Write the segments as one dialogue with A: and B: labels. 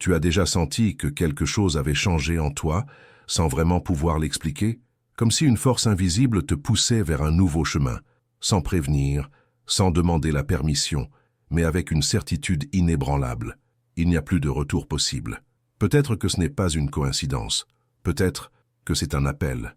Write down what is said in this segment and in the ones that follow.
A: Tu as déjà senti que quelque chose avait changé en toi, sans vraiment pouvoir l'expliquer, comme si une force invisible te poussait vers un nouveau chemin, sans prévenir, sans demander la permission, mais avec une certitude inébranlable. Il n'y a plus de retour possible. Peut-être que ce n'est pas une coïncidence. Peut-être que c'est un appel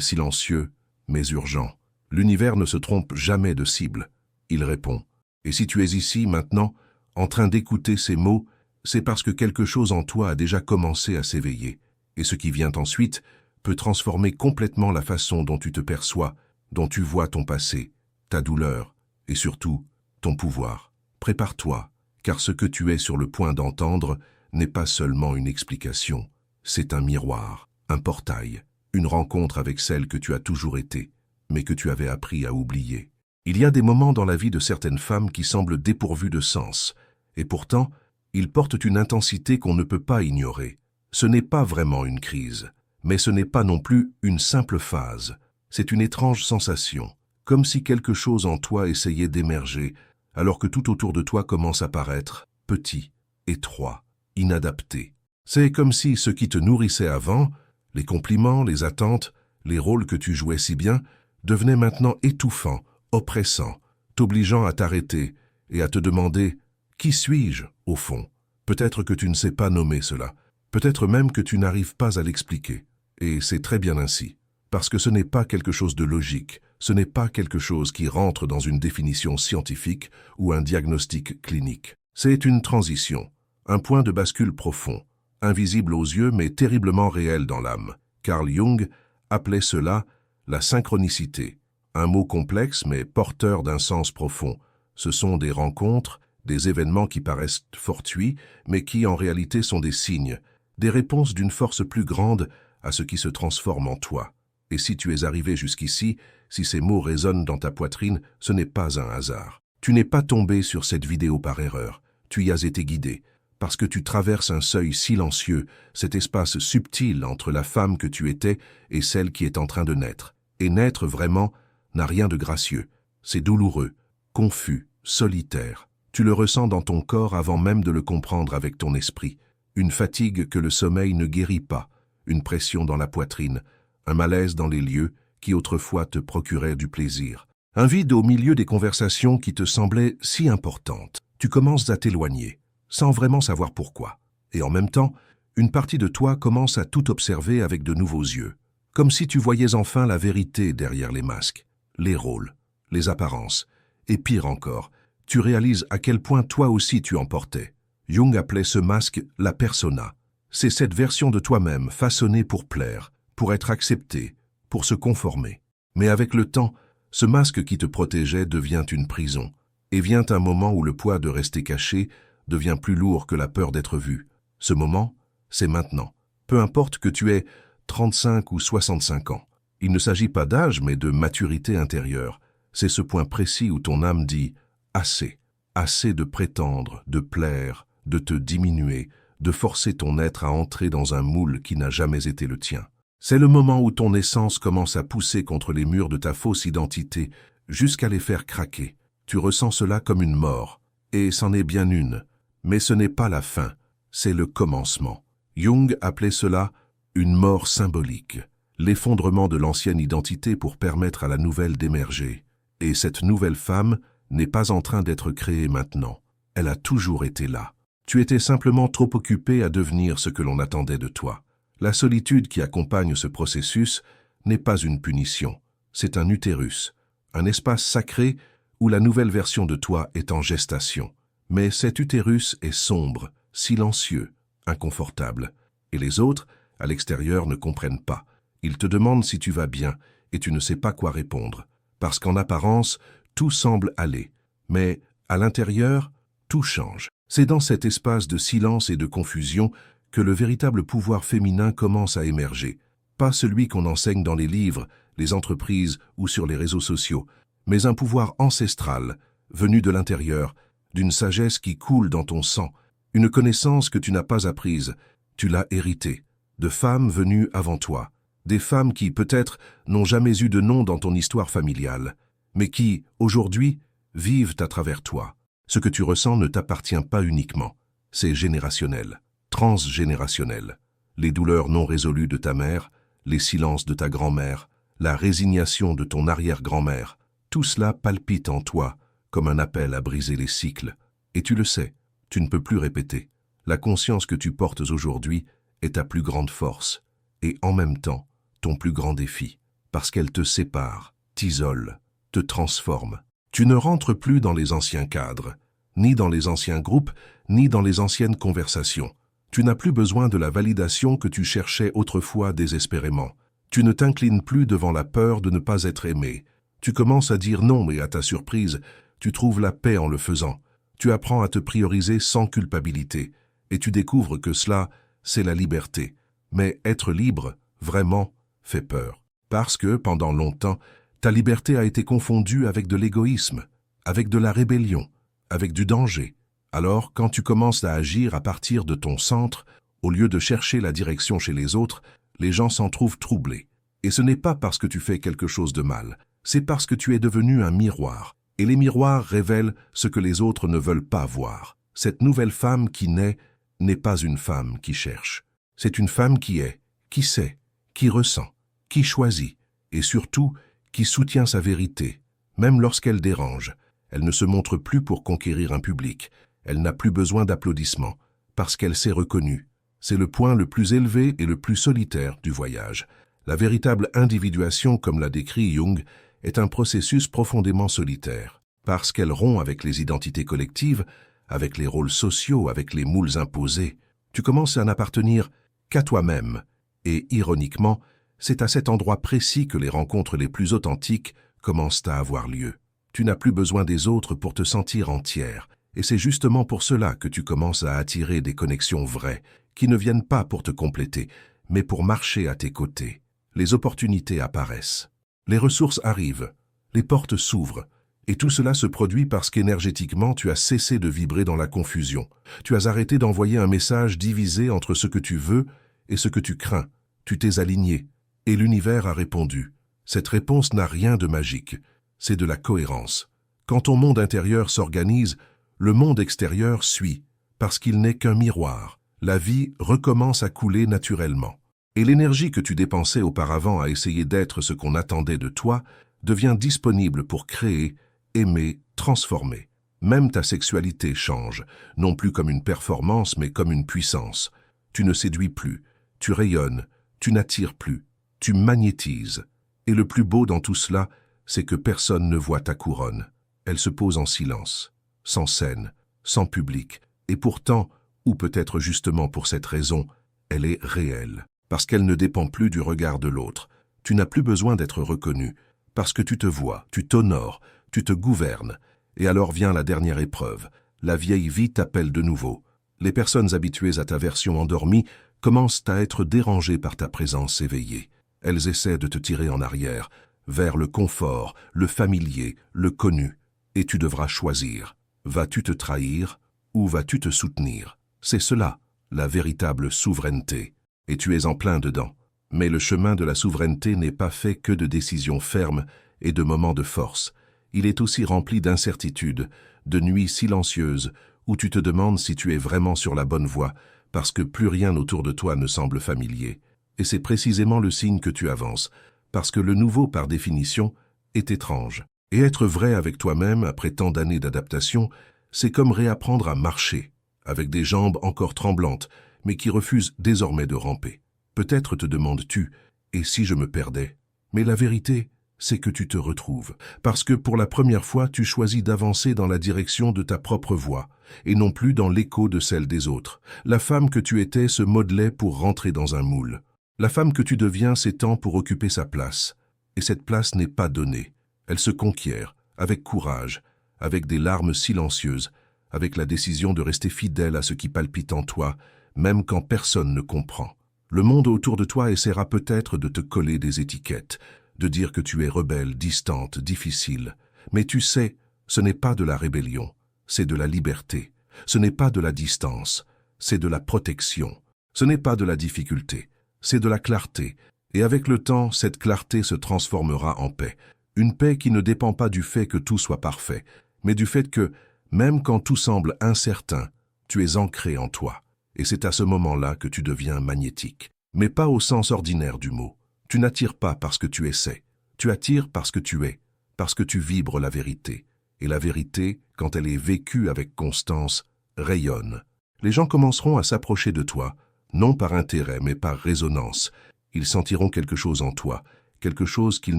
A: silencieux, mais urgent. L'univers ne se trompe jamais de cible. Il répond. Et si tu es ici, maintenant, en train d'écouter ces mots, c'est parce que quelque chose en toi a déjà commencé à s'éveiller. Et ce qui vient ensuite peut transformer complètement la façon dont tu te perçois, dont tu vois ton passé, ta douleur, et surtout, ton pouvoir. Prépare-toi, car ce que tu es sur le point d'entendre n'est pas seulement une explication, c'est un miroir, un portail, une rencontre avec celle que tu as toujours été, mais que tu avais appris à oublier. Il y a des moments dans la vie de certaines femmes qui semblent dépourvus de sens, et pourtant, ils portent une intensité qu'on ne peut pas ignorer. Ce n'est pas vraiment une crise, mais ce n'est pas non plus une simple phase. C'est une étrange sensation, comme si quelque chose en toi essayait d'émerger, alors que tout autour de toi commence à paraître petit, étroit, inadapté. C'est comme si ce qui te nourrissait avant, les compliments, les attentes, les rôles que tu jouais si bien, devenaient maintenant étouffants, oppressants, t'obligeant à t'arrêter et à te demander « Qui suis-je, au fond ?» Peut-être que tu ne sais pas nommer cela, peut-être même que tu n'arrives pas à l'expliquer. Et c'est très bien ainsi, parce que ce n'est pas quelque chose de logique, ce n'est pas quelque chose qui rentre dans une définition scientifique ou un diagnostic clinique. C'est une transition, un point de bascule profond, invisible aux yeux mais terriblement réel dans l'âme. Carl Jung appelait cela la synchronicité, un mot complexe mais porteur d'un sens profond. Ce sont des rencontres, des événements qui paraissent fortuits, mais qui en réalité sont des signes, des réponses d'une force plus grande à ce qui se transforme en toi. Et si tu es arrivé jusqu'ici, si ces mots résonnent dans ta poitrine, ce n'est pas un hasard. Tu n'es pas tombé sur cette vidéo par erreur, tu y as été guidé, parce que tu traverses un seuil silencieux, cet espace subtil entre la femme que tu étais et celle qui est en train de naître. Et naître vraiment n'a rien de gracieux, c'est douloureux, confus, solitaire. Tu le ressens dans ton corps avant même de le comprendre avec ton esprit. Une fatigue que le sommeil ne guérit pas, une pression dans la poitrine, un malaise dans les lieux qui autrefois te procuraient du plaisir. Un vide au milieu des conversations qui te semblaient si importantes. Tu commences à t'éloigner, sans vraiment savoir pourquoi. Et en même temps, une partie de toi commence à tout observer avec de nouveaux yeux. Comme si tu voyais enfin la vérité derrière les masques, les rôles, les apparences. Et pire encore, tu réalises à quel point toi aussi tu en portais. Jung appelait ce masque la persona. C'est cette version de toi-même façonnée pour plaire, pour être accepté, pour se conformer. Mais avec le temps, ce masque qui te protégeait devient une prison. Et vient un moment où le poids de rester caché devient plus lourd que la peur d'être vu. Ce moment, c'est maintenant. Peu importe que tu aies 35 ou 65 ans. Il ne s'agit pas d'âge, mais de maturité intérieure. C'est ce point précis où ton âme dit « assez ». Assez de prétendre, de plaire, de te diminuer, de forcer ton être à entrer dans un moule qui n'a jamais été le tien. C'est le moment où ton essence commence à pousser contre les murs de ta fausse identité jusqu'à les faire craquer. Tu ressens cela comme une mort, et c'en est bien une. Mais ce n'est pas la fin, c'est le commencement. Jung appelait cela une mort symbolique, l'effondrement de l'ancienne identité pour permettre à la nouvelle d'émerger. Et cette nouvelle femme n'est pas en train d'être créée maintenant. Elle a toujours été là. Tu étais simplement trop occupé à devenir ce que l'on attendait de toi. La solitude qui accompagne ce processus n'est pas une punition, c'est un utérus, un espace sacré où la nouvelle version de toi est en gestation. Mais cet utérus est sombre, silencieux, inconfortable. Et les autres, à l'extérieur, ne comprennent pas. Ils te demandent si tu vas bien et tu ne sais pas quoi répondre. Parce qu'en apparence, tout semble aller. Mais à l'intérieur, tout change. C'est dans cet espace de silence et de confusion que le véritable pouvoir féminin commence à émerger. Pas celui qu'on enseigne dans les livres, les entreprises ou sur les réseaux sociaux, mais un pouvoir ancestral, venu de l'intérieur, d'une sagesse qui coule dans ton sang, une connaissance que tu n'as pas apprise, tu l'as héritée, de femmes venues avant toi, des femmes qui, peut-être, n'ont jamais eu de nom dans ton histoire familiale, mais qui, aujourd'hui, vivent à travers toi. Ce que tu ressens ne t'appartient pas uniquement, c'est générationnel. transgénérationnel. Les douleurs non résolues de ta mère, les silences de ta grand-mère, la résignation de ton arrière-grand-mère, tout cela palpite en toi comme un appel à briser les cycles. Et tu le sais, tu ne peux plus répéter. La conscience que tu portes aujourd'hui est ta plus grande force, et en même temps, ton plus grand défi, parce qu'elle te sépare, t'isole, te transforme. Tu ne rentres plus dans les anciens cadres, ni dans les anciens groupes, ni dans les anciennes conversations. Tu n'as plus besoin de la validation que tu cherchais autrefois désespérément. Tu ne t'inclines plus devant la peur de ne pas être aimé. Tu commences à dire non, mais à ta surprise, tu trouves la paix en le faisant. Tu apprends à te prioriser sans culpabilité, et tu découvres que cela, c'est la liberté. Mais être libre, vraiment, fait peur. Parce que, pendant longtemps, ta liberté a été confondue avec de l'égoïsme, avec de la rébellion, avec du danger. Alors, quand tu commences à agir à partir de ton centre, au lieu de chercher la direction chez les autres, les gens s'en trouvent troublés. Et ce n'est pas parce que tu fais quelque chose de mal, c'est parce que tu es devenu un miroir. Et les miroirs révèlent ce que les autres ne veulent pas voir. Cette nouvelle femme qui naît n'est pas une femme qui cherche. C'est une femme qui est, qui sait, qui ressent, qui choisit, et surtout, qui soutient sa vérité, même lorsqu'elle dérange. Elle ne se montre plus pour conquérir un public. Elle n'a plus besoin d'applaudissements, parce qu'elle s'est reconnue. C'est le point le plus élevé et le plus solitaire du voyage. La véritable individuation, comme l'a décrit Jung, est un processus profondément solitaire, parce qu'elle rompt avec les identités collectives, avec les rôles sociaux, avec les moules imposés. Tu commences à n'appartenir qu'à toi-même, et ironiquement, c'est à cet endroit précis que les rencontres les plus authentiques commencent à avoir lieu. Tu n'as plus besoin des autres pour te sentir entière, et c'est justement pour cela que tu commences à attirer des connexions vraies, qui ne viennent pas pour te compléter, mais pour marcher à tes côtés. Les opportunités apparaissent. Les ressources arrivent, les portes s'ouvrent, et tout cela se produit parce qu'énergétiquement tu as cessé de vibrer dans la confusion. Tu as arrêté d'envoyer un message divisé entre ce que tu veux et ce que tu crains. Tu t'es aligné, et l'univers a répondu. Cette réponse n'a rien de magique, c'est de la cohérence. Quand ton monde intérieur s'organise, le monde extérieur suit, parce qu'il n'est qu'un miroir. La vie recommence à couler naturellement. Et l'énergie que tu dépensais auparavant à essayer d'être ce qu'on attendait de toi devient disponible pour créer, aimer, transformer. Même ta sexualité change, non plus comme une performance mais comme une puissance. Tu ne séduis plus, tu rayonnes, tu n'attires plus, tu magnétises. Et le plus beau dans tout cela, c'est que personne ne voit ta couronne. Elle se pose en silence, sans scène, sans public, et pourtant, ou peut-être justement pour cette raison, elle est réelle. Parce qu'elle ne dépend plus du regard de l'autre. Tu n'as plus besoin d'être reconnu, parce que tu te vois, tu t'honores, tu te gouvernes. Et alors vient la dernière épreuve. La vieille vie t'appelle de nouveau. Les personnes habituées à ta version endormie commencent à être dérangées par ta présence éveillée. Elles essaient de te tirer en arrière, vers le confort, le familier, le connu. Et tu devras choisir. Vas-tu te trahir ou vas-tu te soutenir? C'est cela, la véritable souveraineté. Et tu es en plein dedans. Mais le chemin de la souveraineté n'est pas fait que de décisions fermes et de moments de force. Il est aussi rempli d'incertitudes, de nuits silencieuses, où tu te demandes si tu es vraiment sur la bonne voie, parce que plus rien autour de toi ne semble familier. Et c'est précisément le signe que tu avances, parce que le nouveau, par définition, est étrange. Et être vrai avec toi-même après tant d'années d'adaptation, c'est comme réapprendre à marcher, avec des jambes encore tremblantes, mais qui refusent désormais de ramper. Peut-être te demandes-tu, et si je me perdais? Mais la vérité, c'est que tu te retrouves, parce que pour la première fois, tu choisis d'avancer dans la direction de ta propre voie, et non plus dans l'écho de celle des autres. La femme que tu étais se modelait pour rentrer dans un moule. La femme que tu deviens s'étend pour occuper sa place, et cette place n'est pas donnée. Elle se conquiert, avec courage, avec des larmes silencieuses, avec la décision de rester fidèle à ce qui palpite en toi, même quand personne ne comprend. Le monde autour de toi essaiera peut-être de te coller des étiquettes, de dire que tu es rebelle, distante, difficile. Mais tu sais, ce n'est pas de la rébellion, c'est de la liberté. Ce n'est pas de la distance, c'est de la protection. Ce n'est pas de la difficulté, c'est de la clarté. Et avec le temps, cette clarté se transformera en paix. Une paix qui ne dépend pas du fait que tout soit parfait, mais du fait que, même quand tout semble incertain, tu es ancré en toi. Et c'est à ce moment-là que tu deviens magnétique. Mais pas au sens ordinaire du mot. Tu n'attires pas parce que tu essaies. Tu attires parce que tu es, parce que tu vibres la vérité. Et la vérité, quand elle est vécue avec constance, rayonne. Les gens commenceront à s'approcher de toi, non par intérêt, mais par résonance. Ils sentiront quelque chose en toi, quelque chose qu'ils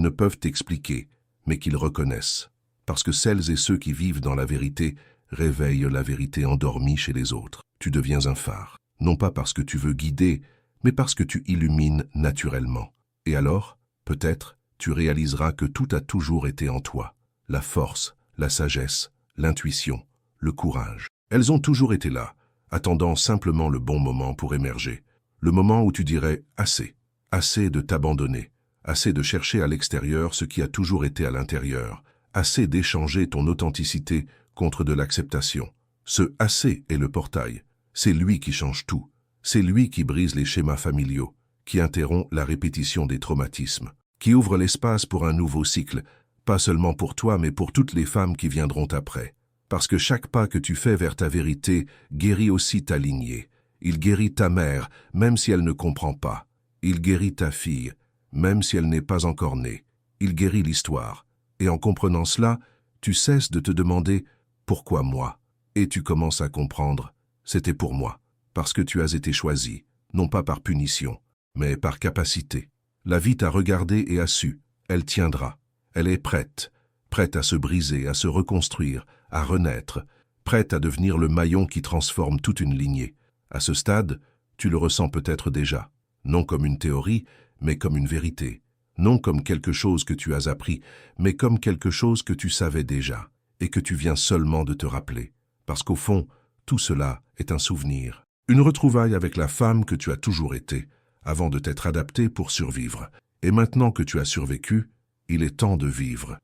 A: ne peuvent expliquer, mais qu'ils reconnaissent. Parce que celles et ceux qui vivent dans la vérité réveillent la vérité endormie chez les autres. Tu deviens un phare, non pas parce que tu veux guider, mais parce que tu illumines naturellement. Et alors, peut-être, tu réaliseras que tout a toujours été en toi. La force, la sagesse, l'intuition, le courage. Elles ont toujours été là, attendant simplement le bon moment pour émerger. Le moment où tu dirais « assez ». Assez de t'abandonner, assez de chercher à l'extérieur ce qui a toujours été à l'intérieur, assez d'échanger ton authenticité contre de l'acceptation. Ce « assez » est le portail. C'est lui qui change tout. C'est lui qui brise les schémas familiaux, qui interrompt la répétition des traumatismes, qui ouvre l'espace pour un nouveau cycle, pas seulement pour toi, mais pour toutes les femmes qui viendront après. Parce que chaque pas que tu fais vers ta vérité guérit aussi ta lignée. Il guérit ta mère, même si elle ne comprend pas. Il guérit ta fille, même si elle n'est pas encore née. Il guérit l'histoire. Et en comprenant cela, tu cesses de te demander « Pourquoi moi ?» Et tu commences à comprendre « C'était pour moi ». Parce que tu as été choisi, non pas par punition, mais par capacité. La vie t'a regardé et a su. Elle tiendra. Elle est prête. Prête à se briser, à se reconstruire, à renaître. Prête à devenir le maillon qui transforme toute une lignée. À ce stade, tu le ressens peut-être déjà. Non comme une théorie, mais comme une vérité. Non comme quelque chose que tu as appris, mais comme quelque chose que tu savais déjà, et que tu viens seulement de te rappeler. Parce qu'au fond, tout cela est un souvenir. Une retrouvaille avec la femme que tu as toujours été, avant de t'être adapté pour survivre. Et maintenant que tu as survécu, il est temps de vivre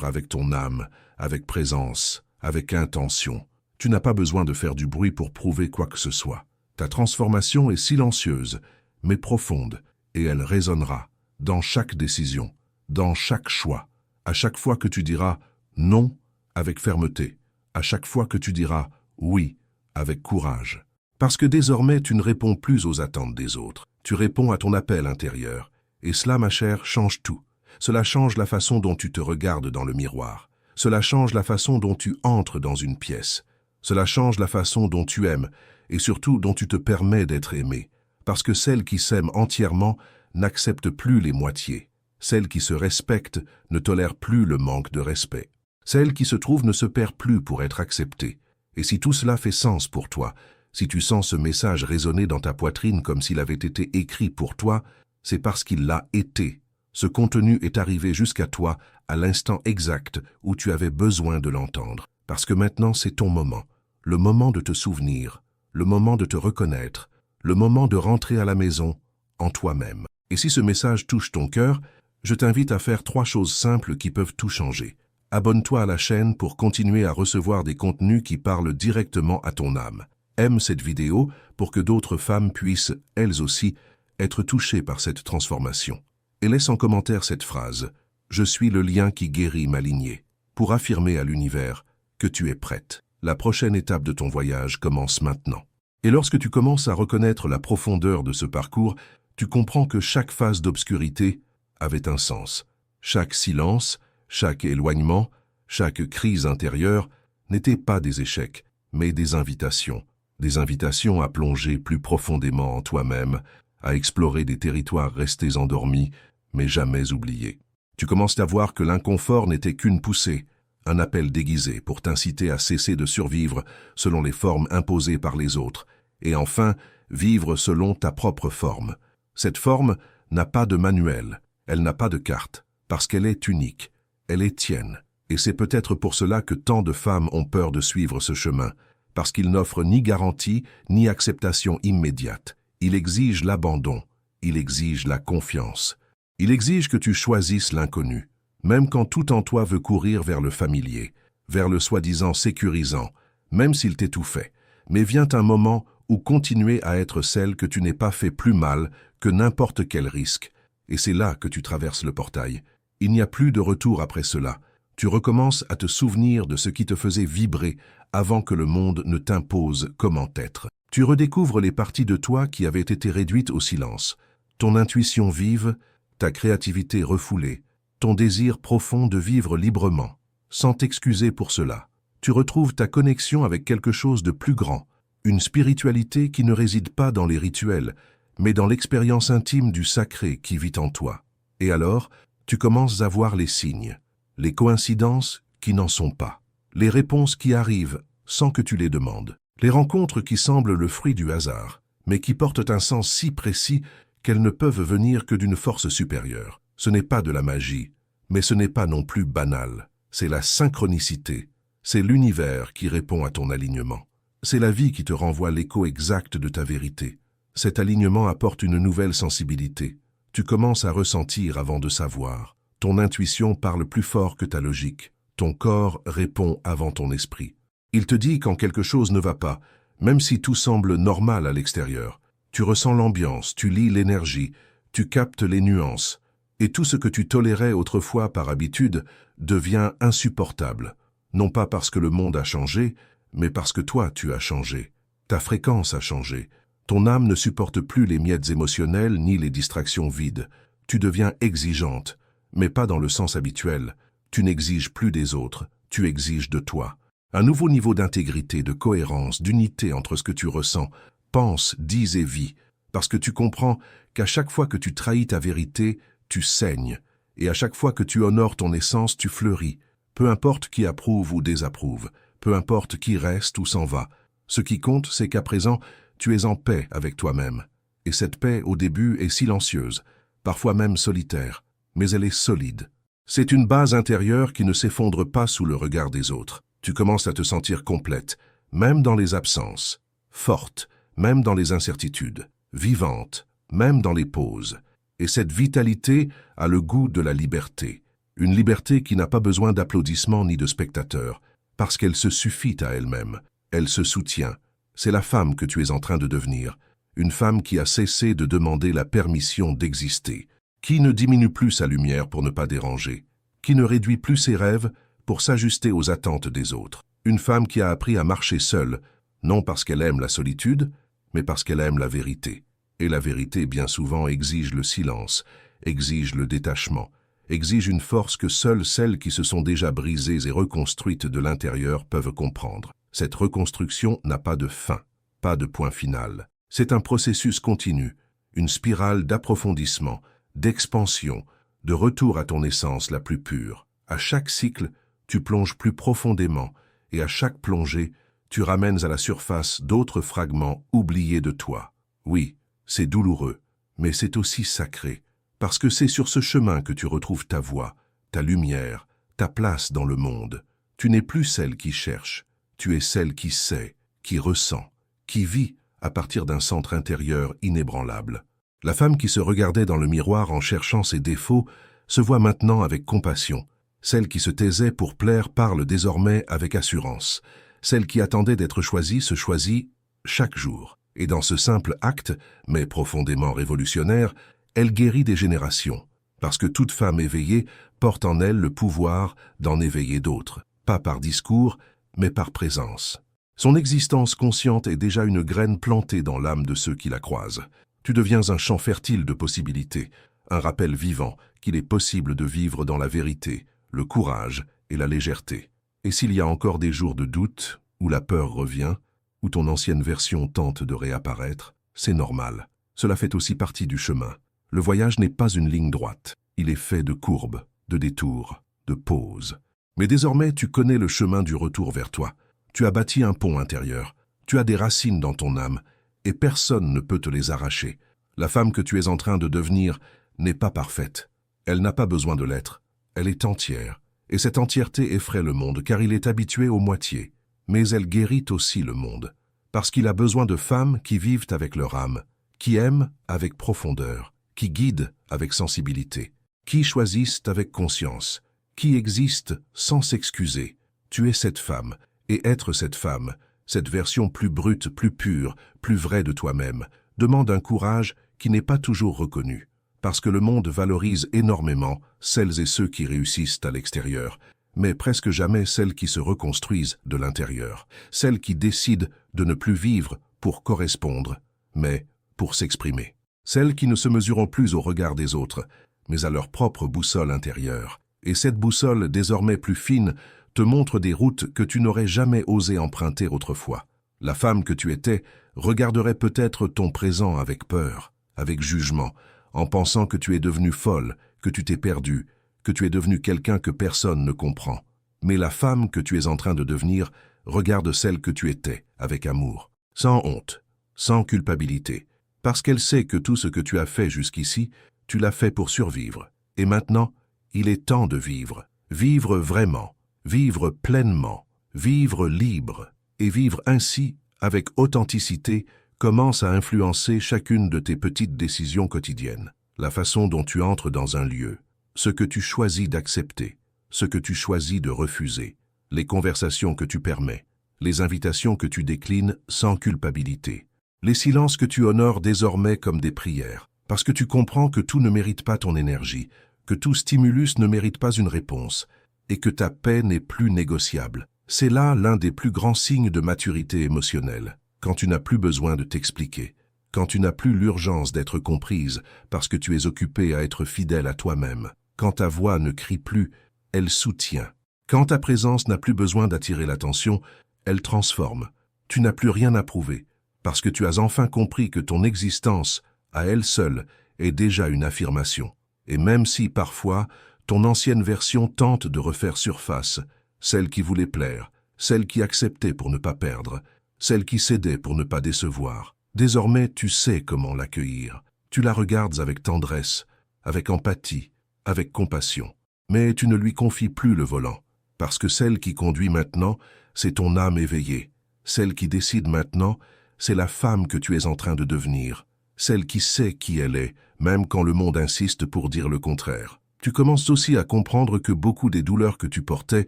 A: avec ton âme, avec présence, avec intention. Tu n'as pas besoin de faire du bruit pour prouver quoi que ce soit. Ta transformation est silencieuse, mais profonde, et elle résonnera dans chaque décision, dans chaque choix, à chaque fois que tu diras « non » avec fermeté, à chaque fois que tu diras « oui » avec courage. Parce que désormais, tu ne réponds plus aux attentes des autres. Tu réponds à ton appel intérieur. Et cela, ma chère, change tout. Cela change la façon dont tu te regardes dans le miroir. Cela change la façon dont tu entres dans une pièce. Cela change la façon dont tu aimes et surtout dont tu te permets d'être aimé. Parce que celles qui s'aiment entièrement n'acceptent plus les moitiés. Celles qui se respectent ne tolèrent plus le manque de respect. Celle qui se trouve ne se perd plus pour être acceptée. Et si tout cela fait sens pour toi, si tu sens ce message résonner dans ta poitrine comme s'il avait été écrit pour toi, c'est parce qu'il l'a été. Ce contenu est arrivé jusqu'à toi à l'instant exact où tu avais besoin de l'entendre. Parce que maintenant c'est ton moment, le moment de te souvenir, le moment de te reconnaître, le moment de rentrer à la maison en toi-même. Et si ce message touche ton cœur, je t'invite à faire 3 choses simples qui peuvent tout changer. Abonne-toi à la chaîne pour continuer à recevoir des contenus qui parlent directement à ton âme. Aime cette vidéo pour que d'autres femmes puissent, elles aussi, être touchées par cette transformation. Et laisse en commentaire cette phrase « Je suis le lien qui guérit ma lignée » pour affirmer à l'univers que tu es prête. La prochaine étape de ton voyage commence maintenant. Et lorsque tu commences à reconnaître la profondeur de ce parcours, tu comprends que chaque phase d'obscurité avait un sens. Chaque silence, chaque éloignement, chaque crise intérieure n'étaient pas des échecs, mais des invitations. Des invitations à plonger plus profondément en toi-même, à explorer des territoires restés endormis, mais jamais oubliés. Tu commences à voir que l'inconfort n'était qu'une poussée, un appel déguisé pour t'inciter à cesser de survivre selon les formes imposées par les autres, et enfin, vivre selon ta propre forme. Cette forme n'a pas de manuel, elle n'a pas de carte, parce qu'elle est unique, elle est tienne. Et c'est peut-être pour cela que tant de femmes ont peur de suivre ce chemin, parce qu'il n'offre ni garantie, ni acceptation immédiate. Il exige l'abandon, il exige la confiance. Il exige que tu choisisses l'inconnu, même quand tout en toi veut courir vers le familier, vers le soi-disant sécurisant, même s'il t'étouffait. Mais vient un moment où continuer à être celle que tu n'es pas fait plus mal que n'importe quel risque. Et c'est là que tu traverses le portail. Il n'y a plus de retour après cela. Tu recommences à te souvenir de ce qui te faisait vibrer avant que le monde ne t'impose comment être. Tu redécouvres les parties de toi qui avaient été réduites au silence, ton intuition vive, ta créativité refoulée, ton désir profond de vivre librement, sans t'excuser pour cela. Tu retrouves ta connexion avec quelque chose de plus grand, une spiritualité qui ne réside pas dans les rituels, mais dans l'expérience intime du sacré qui vit en toi. Et alors, tu commences à voir les signes, les coïncidences qui n'en sont pas, les réponses qui arrivent sans que tu les demandes, les rencontres qui semblent le fruit du hasard, mais qui portent un sens si précis qu'elles ne peuvent venir que d'une force supérieure. Ce n'est pas de la magie, mais ce n'est pas non plus banal. C'est la synchronicité, c'est l'univers qui répond à ton alignement. C'est la vie qui te renvoie l'écho exact de ta vérité. Cet alignement apporte une nouvelle sensibilité. Tu commences à ressentir avant de savoir. Ton intuition parle plus fort que ta logique. Ton corps répond avant ton esprit. Il te dit quand quelque chose ne va pas, même si tout semble normal à l'extérieur. Tu ressens l'ambiance, tu lis l'énergie, tu captes les nuances. Et tout ce que tu tolérais autrefois par habitude devient insupportable. Non pas parce que le monde a changé, mais parce que toi tu as changé. Ta fréquence a changé. Ton âme ne supporte plus les miettes émotionnelles ni les distractions vides. Tu deviens exigeante, mais pas dans le sens habituel. Tu n'exiges plus des autres, tu exiges de toi. Un nouveau niveau d'intégrité, de cohérence, d'unité entre ce que tu ressens, penses, dis et vis, parce que tu comprends qu'à chaque fois que tu trahis ta vérité, tu saignes, et à chaque fois que tu honores ton essence, tu fleuris. Peu importe qui approuve ou désapprouve, peu importe qui reste ou s'en va. Ce qui compte, c'est qu'à présent, tu es en paix avec toi-même. Et cette paix, au début, est silencieuse, parfois même solitaire, mais elle est solide. C'est une base intérieure qui ne s'effondre pas sous le regard des autres. Tu commences à te sentir complète, même dans les absences, forte, même dans les incertitudes, vivante, même dans les pauses. Et cette vitalité a le goût de la liberté. Une liberté qui n'a pas besoin d'applaudissements ni de spectateurs, parce qu'elle se suffit à elle-même. Elle se soutient. C'est la femme que tu es en train de devenir, une femme qui a cessé de demander la permission d'exister, qui ne diminue plus sa lumière pour ne pas déranger, qui ne réduit plus ses rêves pour s'ajuster aux attentes des autres. Une femme qui a appris à marcher seule, non parce qu'elle aime la solitude, mais parce qu'elle aime la vérité. Et la vérité, bien souvent, exige le silence, exige le détachement, exige une force que seules celles qui se sont déjà brisées et reconstruites de l'intérieur peuvent comprendre. Cette reconstruction n'a pas de fin, pas de point final. C'est un processus continu, une spirale d'approfondissement, d'expansion, de retour à ton essence la plus pure. À chaque cycle, tu plonges plus profondément, et à chaque plongée, tu ramènes à la surface d'autres fragments oubliés de toi. Oui, c'est douloureux, mais c'est aussi sacré, parce que c'est sur ce chemin que tu retrouves ta voix, ta lumière, ta place dans le monde. Tu n'es plus celle qui cherche, tu es celle qui sait, qui ressent, qui vit à partir d'un centre intérieur inébranlable. La femme qui se regardait dans le miroir en cherchant ses défauts se voit maintenant avec compassion. Celle qui se taisait pour plaire parle désormais avec assurance. Celle qui attendait d'être choisie se choisit chaque jour. Et dans ce simple acte, mais profondément révolutionnaire, elle guérit des générations. Parce que toute femme éveillée porte en elle le pouvoir d'en éveiller d'autres. Pas par discours, mais par présence. Son existence consciente est déjà une graine plantée dans l'âme de ceux qui la croisent. Tu deviens un champ fertile de possibilités, un rappel vivant qu'il est possible de vivre dans la vérité, le courage et la légèreté. Et s'il y a encore des jours de doute, où la peur revient, où ton ancienne version tente de réapparaître, c'est normal. Cela fait aussi partie du chemin. Le voyage n'est pas une ligne droite. Il est fait de courbes, de détours, de pauses. Mais désormais, tu connais le chemin du retour vers toi. Tu as bâti un pont intérieur. Tu as des racines dans ton âme, et personne ne peut te les arracher. La femme que tu es en train de devenir n'est pas parfaite. Elle n'a pas besoin de l'être. Elle est entière. Et cette entièreté effraie le monde, car il est habitué aux moitiés. Mais elle guérit aussi le monde, parce qu'il a besoin de femmes qui vivent avec leur âme, qui aiment avec profondeur, qui guident avec sensibilité, qui choisissent avec conscience, qui existent sans s'excuser. Tu es cette femme, et être cette femme, cette version plus brute, plus pure, plus vraie de toi-même, demande un courage qui n'est pas toujours reconnu, parce que le monde valorise énormément celles et ceux qui réussissent à l'extérieur, mais presque jamais celles qui se reconstruisent de l'intérieur, celles qui décident de ne plus vivre pour correspondre, mais pour s'exprimer. Celles qui ne se mesurent plus au regard des autres, mais à leur propre boussole intérieure. Et cette boussole, désormais plus fine, te montre des routes que tu n'aurais jamais osé emprunter autrefois. La femme que tu étais regarderait peut-être ton présent avec peur, avec jugement, en pensant que tu es devenue folle, que tu t'es perdue, que tu es devenue quelqu'un que personne ne comprend. Mais la femme que tu es en train de devenir regarde celle que tu étais, avec amour, sans honte, sans culpabilité, parce qu'elle sait que tout ce que tu as fait jusqu'ici, tu l'as fait pour survivre. Et maintenant, il est temps de vivre. Vivre vraiment, vivre pleinement, vivre libre. Et vivre ainsi, avec authenticité, commence à influencer chacune de tes petites décisions quotidiennes. La façon dont tu entres dans un lieu, ce que tu choisis d'accepter, ce que tu choisis de refuser, les conversations que tu permets, les invitations que tu déclines sans culpabilité, les silences que tu honores désormais comme des prières, parce que tu comprends que tout ne mérite pas ton énergie, que tout stimulus ne mérite pas une réponse, et que ta paix n'est plus négociable. C'est là l'un des plus grands signes de maturité émotionnelle, quand tu n'as plus besoin de t'expliquer, quand tu n'as plus l'urgence d'être comprise parce que tu es occupé à être fidèle à toi-même, quand ta voix ne crie plus, elle soutient. Quand ta présence n'a plus besoin d'attirer l'attention, elle transforme. Tu n'as plus rien à prouver, parce que tu as enfin compris que ton existence, à elle seule, est déjà une affirmation. Et même si, parfois, ton ancienne version tente de refaire surface, celle qui voulait plaire, celle qui acceptait pour ne pas perdre, celle qui cédait pour ne pas décevoir, désormais tu sais comment l'accueillir. Tu la regardes avec tendresse, avec empathie, avec compassion. Mais tu ne lui confies plus le volant, parce que celle qui conduit maintenant, c'est ton âme éveillée. Celle qui décide maintenant, c'est la femme que tu es en train de devenir. Celle qui sait qui elle est, même quand le monde insiste pour dire le contraire. Tu commences aussi à comprendre que beaucoup des douleurs que tu portais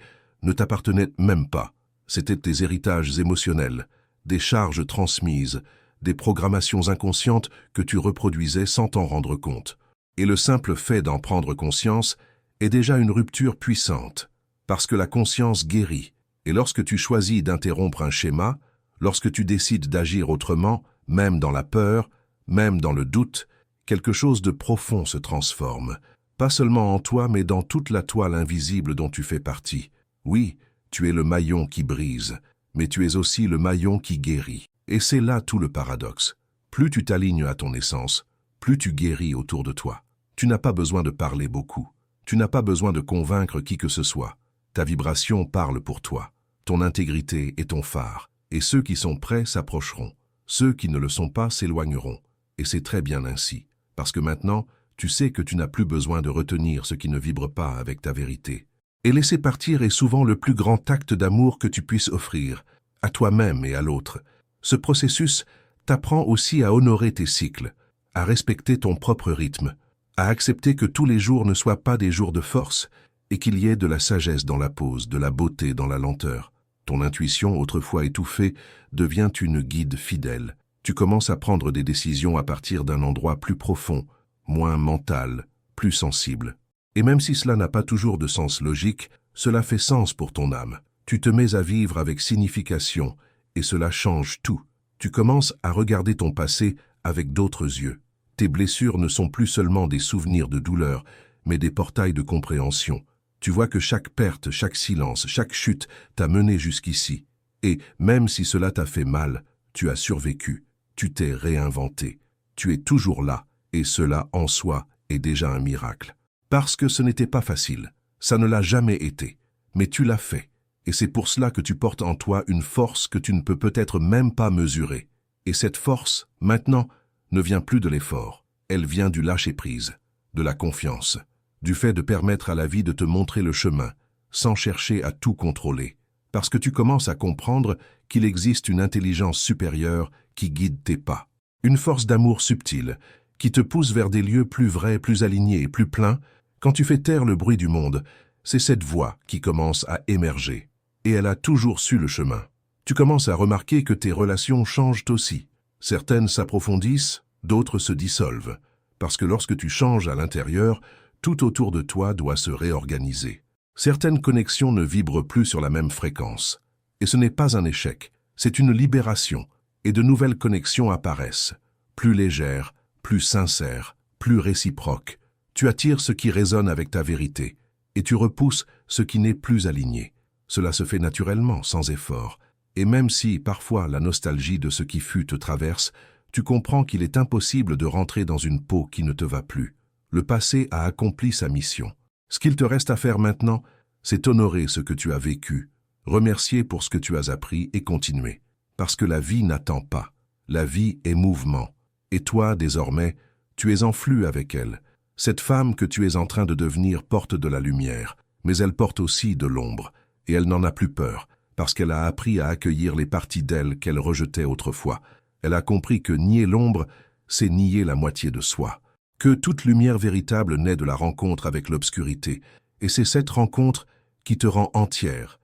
A: ne t'appartenaient même pas. C'étaient tes héritages émotionnels, des charges transmises, des programmations inconscientes que tu reproduisais sans t'en rendre compte. Et le simple fait d'en prendre conscience est déjà une rupture puissante, parce que la conscience guérit. Et lorsque tu choisis d'interrompre un schéma, lorsque tu décides d'agir autrement, même dans la peur, même dans le doute, quelque chose de profond se transforme, pas seulement en toi, mais dans toute la toile invisible dont tu fais partie. Oui, tu es le maillon qui brise, mais tu es aussi le maillon qui guérit. Et c'est là tout le paradoxe. Plus tu t'alignes à ton essence, plus tu guéris autour de toi. Tu n'as pas besoin de parler beaucoup. Tu n'as pas besoin de convaincre qui que ce soit. Ta vibration parle pour toi. Ton intégrité est ton phare. Et ceux qui sont prêts s'approcheront. Ceux qui ne le sont pas s'éloigneront. Et c'est très bien ainsi. Parce que maintenant, tu sais que tu n'as plus besoin de retenir ce qui ne vibre pas avec ta vérité. Et laisser partir est souvent le plus grand acte d'amour que tu puisses offrir, à toi-même et à l'autre. Ce processus t'apprend aussi à honorer tes cycles, à respecter ton propre rythme, à accepter que tous les jours ne soient pas des jours de force et qu'il y ait de la sagesse dans la pause, de la beauté dans la lenteur. Ton intuition, autrefois étouffée, devient une guide fidèle. Tu commences à prendre des décisions à partir d'un endroit plus profond, moins mental, plus sensible. Et même si cela n'a pas toujours de sens logique, cela fait sens pour ton âme. Tu te mets à vivre avec signification, et cela change tout. Tu commences à regarder ton passé avec d'autres yeux. Tes blessures ne sont plus seulement des souvenirs de douleur, mais des portails de compréhension. Tu vois que chaque perte, chaque silence, chaque chute t'a mené jusqu'ici. Et même si cela t'a fait mal, tu as survécu. Tu t'es réinventé. Tu es toujours là, et cela en soi est déjà un miracle. Parce que ce n'était pas facile. Ça ne l'a jamais été. Mais tu l'as fait. Et c'est pour cela que tu portes en toi une force que tu ne peux peut-être même pas mesurer. Et cette force, maintenant, ne vient plus de l'effort. Elle vient du lâcher-prise, de la confiance, du fait de permettre à la vie de te montrer le chemin, sans chercher à tout contrôler. Parce que tu commences à comprendre qu'il existe une intelligence supérieure qui guide tes pas. Une force d'amour subtile, qui te pousse vers des lieux plus vrais, plus alignés et plus pleins. Quand tu fais taire le bruit du monde, c'est cette voix qui commence à émerger. Et elle a toujours su le chemin. Tu commences à remarquer que tes relations changent aussi. Certaines s'approfondissent, d'autres se dissolvent. Parce que lorsque tu changes à l'intérieur, tout autour de toi doit se réorganiser. Certaines connexions ne vibrent plus sur la même fréquence. Et ce n'est pas un échec, c'est une libération. et de nouvelles connexions apparaissent, plus légères, plus sincères, plus réciproques. Tu attires ce qui résonne avec ta vérité, et tu repousses ce qui n'est plus aligné. Cela se fait naturellement, sans effort, et même si, parfois, la nostalgie de ce qui fut te traverse, tu comprends qu'il est impossible de rentrer dans une peau qui ne te va plus. Le passé a accompli sa mission. Ce qu'il te reste à faire maintenant, c'est honorer ce que tu as vécu, remercier pour ce que tu as appris et continuer. Parce que la vie n'attend pas. La vie est mouvement. Et toi, désormais, tu es en flux avec elle. Cette femme que tu es en train de devenir porte de la lumière, mais elle porte aussi de l'ombre, et elle n'en a plus peur, parce qu'elle a appris à accueillir les parties d'elle qu'elle rejetait autrefois. Elle a compris que nier l'ombre, c'est nier la moitié de soi. Que toute lumière véritable naît de la rencontre avec l'obscurité, et c'est cette rencontre qui te rend entière,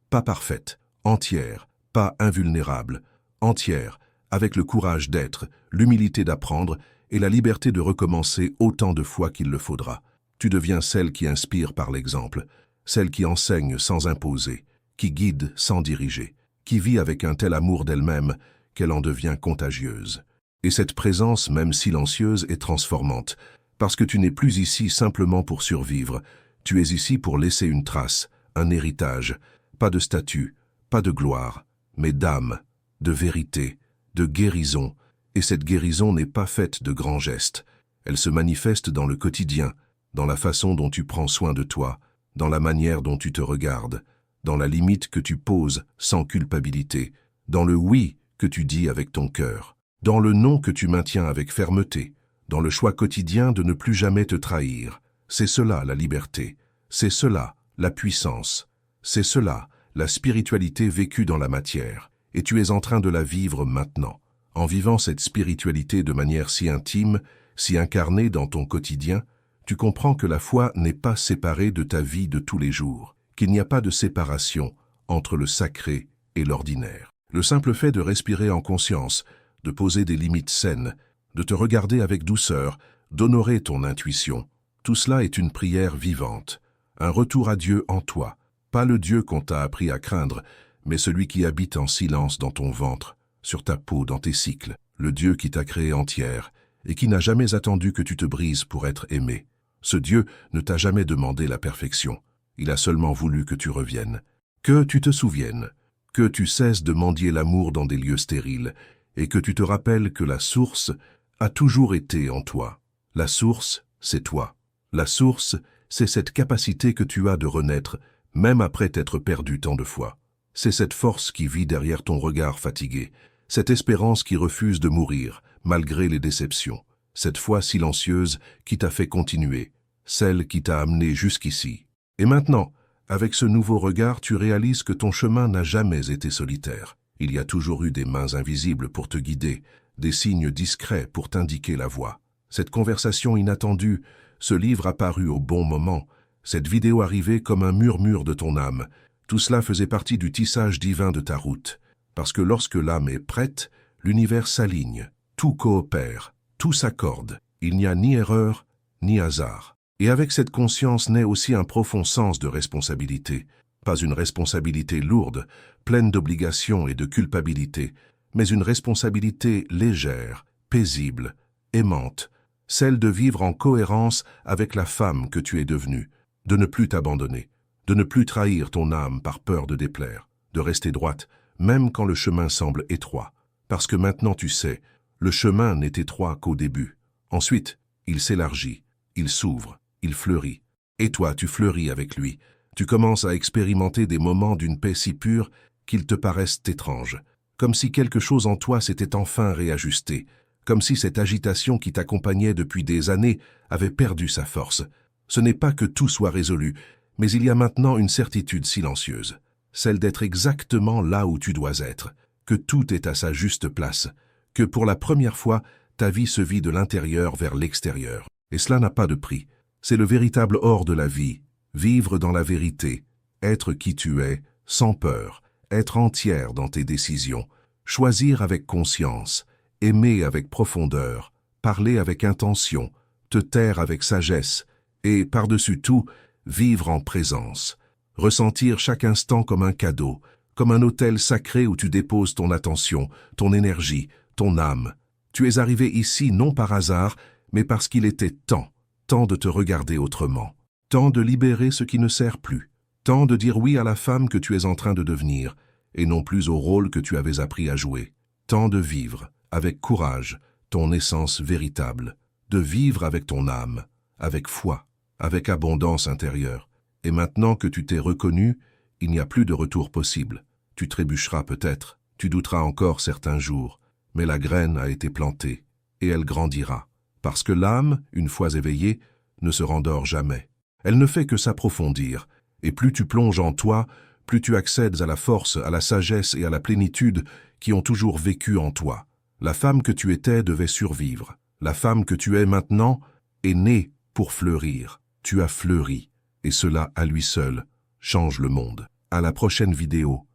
A: pas parfaite, entière, pas invulnérable, entière, avec le courage d'être, l'humilité d'apprendre et la liberté de recommencer autant de fois qu'il le faudra. Tu deviens celle qui inspire par l'exemple, celle qui enseigne sans imposer, qui guide sans diriger, qui vit avec un tel amour d'elle-même qu'elle en devient contagieuse. Et cette présence, même silencieuse, est transformante, parce que tu n'es plus ici simplement pour survivre, tu es ici pour laisser une trace, un héritage, pas de statut, pas de gloire, mais d'âme, de vérité, de guérison, et cette guérison n'est pas faite de grands gestes, elle se manifeste dans le quotidien, dans la façon dont tu prends soin de toi, dans la manière dont tu te regardes, dans la limite que tu poses sans culpabilité, dans le oui que tu dis avec ton cœur, dans le non que tu maintiens avec fermeté, dans le choix quotidien de ne plus jamais te trahir. C'est cela la liberté, c'est cela la puissance, c'est cela la spiritualité vécue dans la matière, et tu es en train de la vivre maintenant. En vivant cette spiritualité de manière si intime, si incarnée dans ton quotidien, tu comprends que la foi n'est pas séparée de ta vie de tous les jours, qu'il n'y a pas de séparation entre le sacré et l'ordinaire. Le simple fait de respirer en conscience, de poser des limites saines, de te regarder avec douceur, d'honorer ton intuition, tout cela est une prière vivante, un retour à Dieu en toi, pas le Dieu qu'on t'a appris à craindre, mais celui qui habite en silence dans ton ventre, sur ta peau, dans tes cycles, le Dieu qui t'a créé entière et qui n'a jamais attendu que tu te brises pour être aimé. Ce Dieu ne t'a jamais demandé la perfection, il a seulement voulu que tu reviennes, que tu te souviennes, que tu cesses de mendier l'amour dans des lieux stériles et que tu te rappelles que la source a toujours été en toi. La source, c'est toi. La source, c'est cette capacité que tu as de renaître, même après t'être perdu tant de fois. C'est cette force qui vit derrière ton regard fatigué, cette espérance qui refuse de mourir, malgré les déceptions, cette foi silencieuse qui t'a fait continuer, celle qui t'a amené jusqu'ici. Et maintenant, avec ce nouveau regard, tu réalises que ton chemin n'a jamais été solitaire. Il y a toujours eu des mains invisibles pour te guider, des signes discrets pour t'indiquer la voie. Cette conversation inattendue, ce livre apparu au bon moment, cette vidéo arrivée comme un murmure de ton âme, tout cela faisait partie du tissage divin de ta route. Parce que lorsque l'âme est prête, l'univers s'aligne, tout coopère, tout s'accorde. Il n'y a ni erreur, ni hasard. Et avec cette conscience naît aussi un profond sens de responsabilité. Pas une responsabilité lourde, pleine d'obligations et de culpabilité, mais une responsabilité légère, paisible, aimante, celle de vivre en cohérence avec la femme que tu es devenue, de ne plus t'abandonner, de ne plus trahir ton âme par peur de déplaire, de rester droite, même quand le chemin semble étroit. Parce que maintenant tu sais, le chemin n'est étroit qu'au début. Ensuite, il s'élargit, il s'ouvre, il fleurit. Et toi, tu fleuris avec lui. Tu commences à expérimenter des moments d'une paix si pure qu'ils te paraissent étranges. Comme si quelque chose en toi s'était enfin réajusté. Comme si cette agitation qui t'accompagnait depuis des années avait perdu sa force. Ce n'est pas que tout soit résolu, mais il y a maintenant une certitude silencieuse. Celle d'être exactement là où tu dois être, que tout est à sa juste place, que pour la première fois, ta vie se vit de l'intérieur vers l'extérieur. Et cela n'a pas de prix. C'est le véritable or de la vie, vivre dans la vérité, être qui tu es, sans peur, être entière dans tes décisions, choisir avec conscience, aimer avec profondeur, parler avec intention, te taire avec sagesse, et, par-dessus tout, vivre en présence. Ressentir chaque instant comme un cadeau, comme un autel sacré où tu déposes ton attention, ton énergie, ton âme. Tu es arrivé ici non par hasard, mais parce qu'il était temps de te regarder autrement, temps de libérer ce qui ne sert plus, temps de dire oui à la femme que tu es en train de devenir, et non plus au rôle que tu avais appris à jouer, temps de vivre, avec courage, ton essence véritable, de vivre avec ton âme, avec foi, avec abondance intérieure. Et maintenant que tu t'es reconnu, il n'y a plus de retour possible. Tu trébucheras peut-être, tu douteras encore certains jours, mais la graine a été plantée, et elle grandira. Parce que l'âme, une fois éveillée, ne se rendort jamais. Elle ne fait que s'approfondir, et plus tu plonges en toi, plus tu accèdes à la force, à la sagesse et à la plénitude qui ont toujours vécu en toi. La femme que tu étais devait survivre. La femme que tu es maintenant est née pour fleurir. Tu as fleuri, et cela à lui seul change le monde. À la prochaine vidéo.